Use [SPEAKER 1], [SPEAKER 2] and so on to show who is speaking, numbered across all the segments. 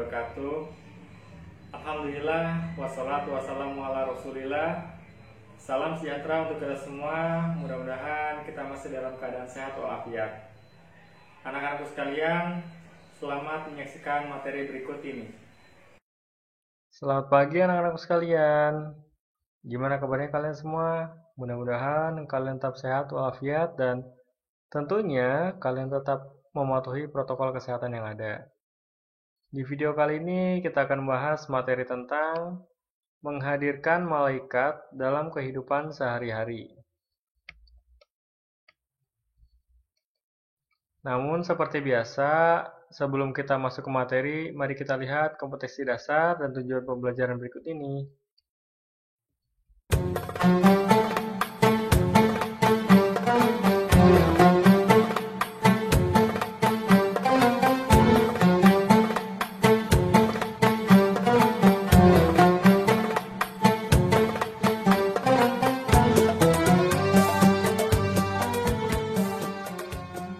[SPEAKER 1] wabarakatuh. Alhamdulillah, wassalatu wassalamu ala rasulillah. Salam sejahtera untuk kita semua. Mudah-mudahan kita masih dalam keadaan sehat walafiat. Anak-anakku sekalian, selamat menyaksikan materi berikut ini.
[SPEAKER 2] Selamat pagi anak-anakku sekalian. Gimana kabarnya kalian semua? Mudah-mudahan kalian tetap sehat walafiat dan tentunya kalian tetap mematuhi protokol kesehatan yang ada. Di video kali ini kita akan membahas materi tentang menghadirkan malaikat dalam kehidupan sehari-hari. Namun seperti biasa, sebelum kita masuk ke materi, mari kita lihat kompetensi dasar dan tujuan pembelajaran berikut ini.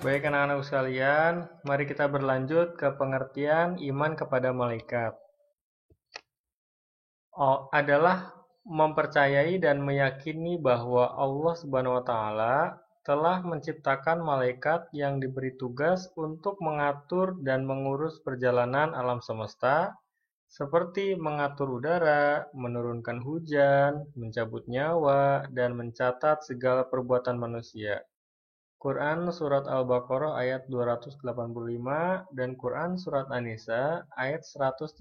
[SPEAKER 2] Baik anak-anakku sekalian, mari kita berlanjut ke pengertian iman kepada malaikat. Adalah mempercayai dan meyakini bahwa Allah Subhanahu wa Ta'ala telah menciptakan malaikat yang diberi tugas untuk mengatur dan mengurus perjalanan alam semesta, seperti mengatur udara, menurunkan hujan, mencabut nyawa, dan mencatat segala perbuatan manusia. Quran Surat Al-Baqarah ayat 285 dan Quran Surat An-Nisa ayat 136,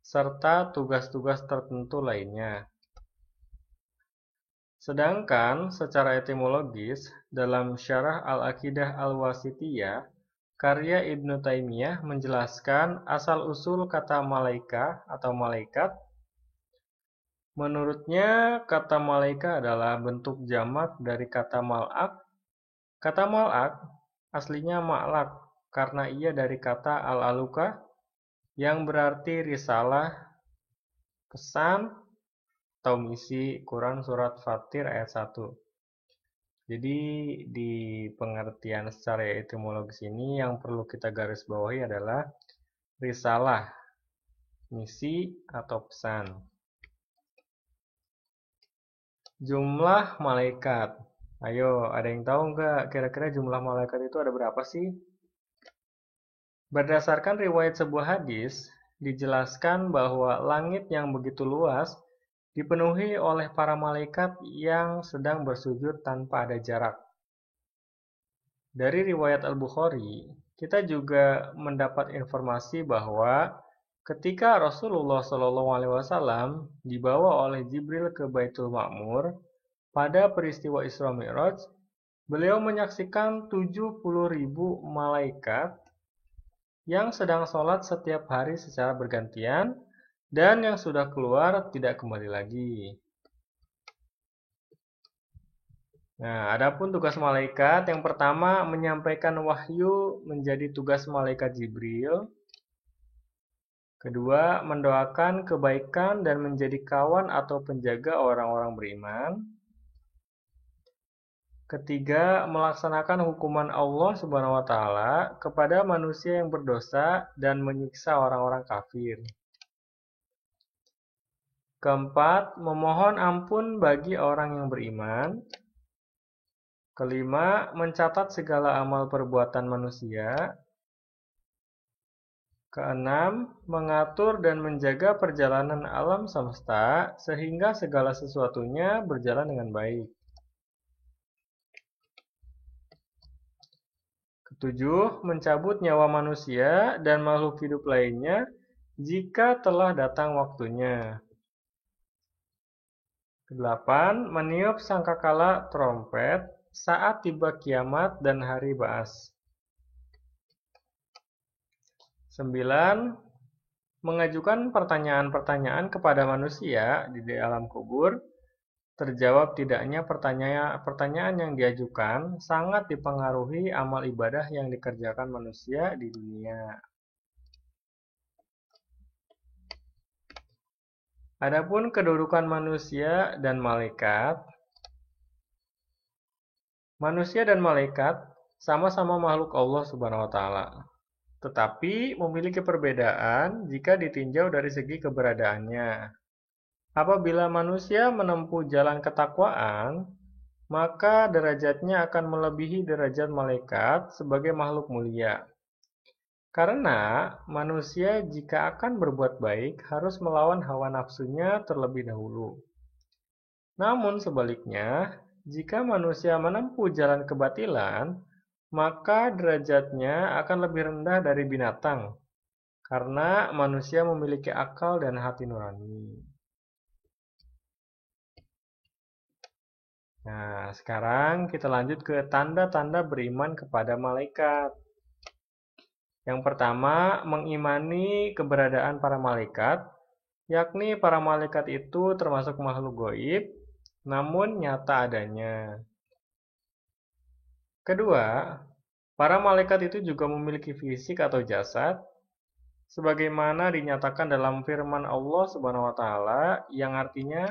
[SPEAKER 2] serta tugas-tugas tertentu lainnya. Sedangkan secara etimologis, dalam Syarah Al-Aqidah Al-Wasithiyah, karya Ibnu Taimiyah menjelaskan asal-usul kata malaika atau malaikat. Menurutnya, kata malaika adalah bentuk jamak dari kata mal'ak. Kata mal'ak aslinya ma'lak karena ia dari kata al-aluka yang berarti risalah, pesan, atau misi. Quran Surat Fatir ayat 1. Jadi di pengertian secara etimologis ini yang perlu kita garis bawahi adalah risalah, misi, atau pesan. Jumlah malaikat. Ayo, ada yang tahu nggak kira-kira jumlah malaikat itu ada berapa sih? Berdasarkan riwayat sebuah hadis, dijelaskan bahwa langit yang begitu luas dipenuhi oleh para malaikat yang sedang bersujud tanpa ada jarak. Dari riwayat Al-Bukhari, kita juga mendapat informasi bahwa ketika Rasulullah SAW dibawa oleh Jibril ke Baitul Ma'mur pada peristiwa Isra Mi'raj, beliau menyaksikan 70.000 malaikat yang sedang sholat setiap hari secara bergantian dan yang sudah keluar tidak kembali lagi. Nah, adapun tugas malaikat, yang pertama menyampaikan wahyu menjadi tugas malaikat Jibril. Kedua, mendoakan kebaikan dan menjadi kawan atau penjaga orang-orang beriman. Ketiga, melaksanakan hukuman Allah Subhanahu wa Ta'ala kepada manusia yang berdosa dan menyiksa orang-orang kafir. Keempat, memohon ampun bagi orang yang beriman. Kelima, mencatat segala amal perbuatan manusia. Keenam, mengatur dan menjaga perjalanan alam semesta sehingga segala sesuatunya berjalan dengan baik. Ketujuh, mencabut nyawa manusia dan makhluk hidup lainnya jika telah datang waktunya. Kedelapan, meniup sangkakala trompet saat tiba kiamat dan hari ba'ats. 9. Mengajukan pertanyaan-pertanyaan kepada manusia di alam kubur. Terjawab tidaknya pertanyaan yang diajukan sangat dipengaruhi amal ibadah yang dikerjakan manusia di dunia. Adapun kedudukan manusia dan malaikat. Manusia dan malaikat sama-sama makhluk Allah Subhanahu wa Ta'ala. tetapi memiliki perbedaan jika ditinjau dari segi keberadaannya. Apabila manusia menempuh jalan ketakwaan, maka derajatnya akan melebihi derajat malaikat sebagai makhluk mulia. Karena manusia jika akan berbuat baik harus melawan hawa nafsunya terlebih dahulu. Namun sebaliknya, jika manusia menempuh jalan kebatilan, maka derajatnya akan lebih rendah dari binatang, karena manusia memiliki akal dan hati nurani. Nah, sekarang kita lanjut ke tanda-tanda beriman kepada malaikat. Yang pertama, mengimani keberadaan para malaikat, yakni para malaikat itu termasuk makhluk gaib, namun nyata adanya. Kedua, para malaikat itu juga memiliki fisik atau jasad, sebagaimana dinyatakan dalam firman Allah Subhanahu wa Ta'ala, yang artinya,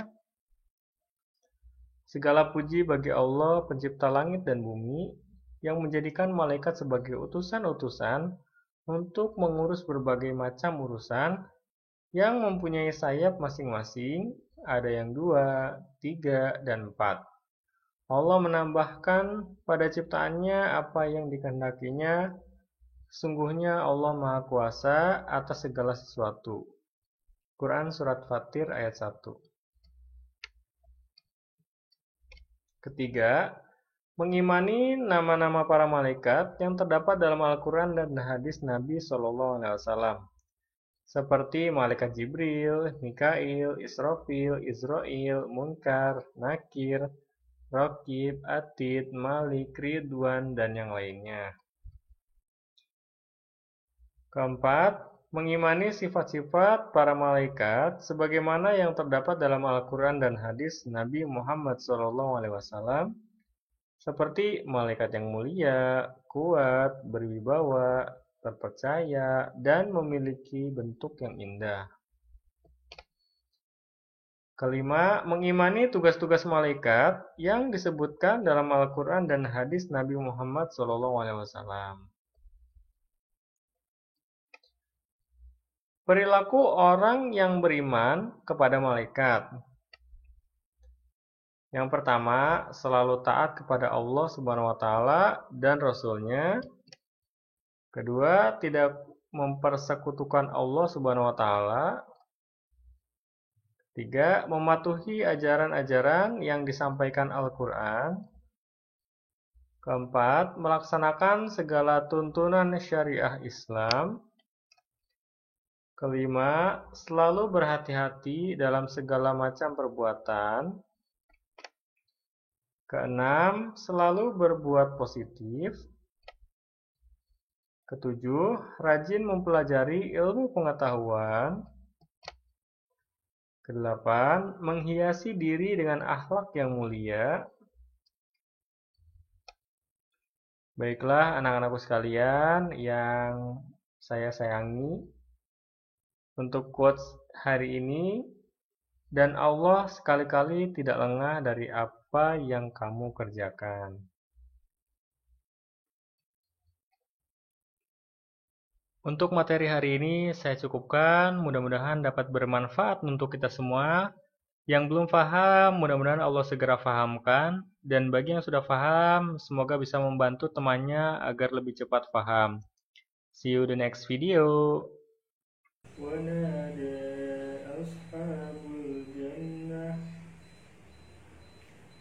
[SPEAKER 2] segala puji bagi Allah, Pencipta langit dan bumi, yang menjadikan malaikat sebagai utusan-utusan untuk mengurus berbagai macam urusan yang mempunyai sayap masing-masing, ada yang 2, 3, dan 4. Allah menambahkan pada ciptaannya apa yang dikehendakinya, sesungguhnya Allah Maha Kuasa atas segala sesuatu. Quran Surat Fatir ayat 1. Ketiga, mengimani nama-nama para malaikat yang terdapat dalam Al-Quran dan hadis Nabi SAW, seperti malaikat Jibril, Mikail, Israfil, Israil, Munkar, Nakir, Raqib, Atid, Malik, Ridwan, dan yang lainnya. Keempat, mengimani sifat-sifat para malaikat sebagaimana yang terdapat dalam Al-Quran dan hadis Nabi Muhammad SAW, seperti malaikat yang mulia, kuat, berwibawa, terpercaya, dan memiliki bentuk yang indah. Kelima, mengimani tugas-tugas malaikat yang disebutkan dalam Al-Quran dan hadis Nabi Muhammad SAW. Perilaku orang yang beriman kepada malaikat. Yang pertama, selalu taat kepada Allah Subhanahu wa Ta'ala dan Rasul-Nya. Kedua, tidak mempersekutukan Allah Subhanahu wa Ta'ala. Tiga, mematuhi ajaran-ajaran yang disampaikan Al-Quran. Keempat, melaksanakan segala tuntunan syariah Islam. Kelima, selalu berhati-hati dalam segala macam perbuatan. Keenam, selalu berbuat positif. Ketujuh, rajin mempelajari ilmu pengetahuan. Kedelapan, menghiasi diri dengan akhlak yang mulia. Baiklah anak-anakku sekalian yang saya sayangi, untuk quotes hari ini, dan Allah sekali-kali tidak lengah dari apa yang kamu kerjakan. Untuk materi hari ini saya cukupkan, mudah-mudahan dapat bermanfaat untuk kita semua. Yang belum paham, mudah-mudahan Allah segera fahamkan, dan bagi yang sudah paham, semoga bisa membantu temannya agar lebih cepat paham. See you the next video.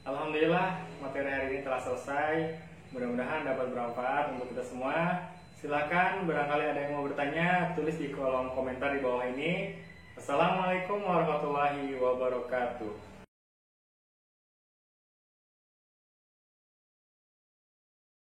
[SPEAKER 1] Alhamdulillah, materi hari ini telah selesai. Mudah-mudahan dapat bermanfaat untuk kita semua. Silakan, barangkali ada yang mau bertanya, tulis di kolom komentar di bawah ini. Assalamualaikum warahmatullahi wabarakatuh.